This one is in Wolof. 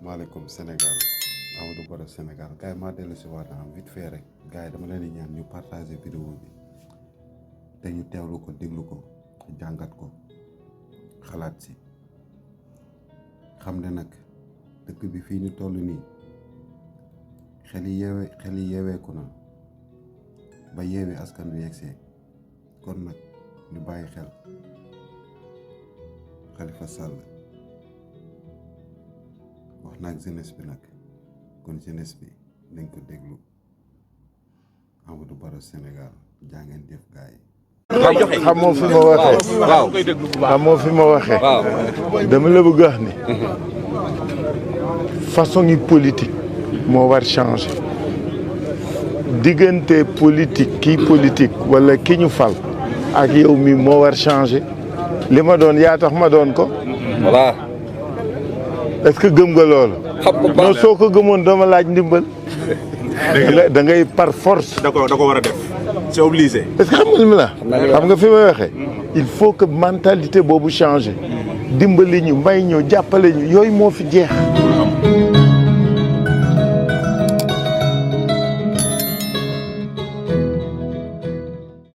salaamaaleykum Sénégal Amadou Baro Sénégal gars yi maa dellu si waat vite fait rek gars yi dama leen di ñaan ñu partager vidéo bi te ñu teewlu ko déglu ko jàngat ko xalaat si xam ne nag dëkk bi fii ñu toll nii xel yi yeeweeku na ba yeewi askan wi yegsee kon nag ñu bàyyi xel Khalifa Sall wax naag jeunesse bi nag kon jeunesse bi nañ ko déglu Amadou Baro Sénégal jaa ngeen jëf gaay yi. xamoo fi ma waxee. waaw xamoo fi ma waxee. dama la bëgg wax ni façon yi politique moo war changer diggante politique kii politique wala ki ñu fal ak yow mi moo war changer li ma doon yaa tax ma doon ko. voilà. est-ce que gëm nga loolu. non soo ko gëmoon dama laaj ndimbal. da ngay par force. da ko war a def c'est obligé. est-ce que xam nga li ma la xam nga fi may waxee. il faut que mentalité boobu changer dimbali ñu may ñu jàppale ñu yooyu moo fi jeex.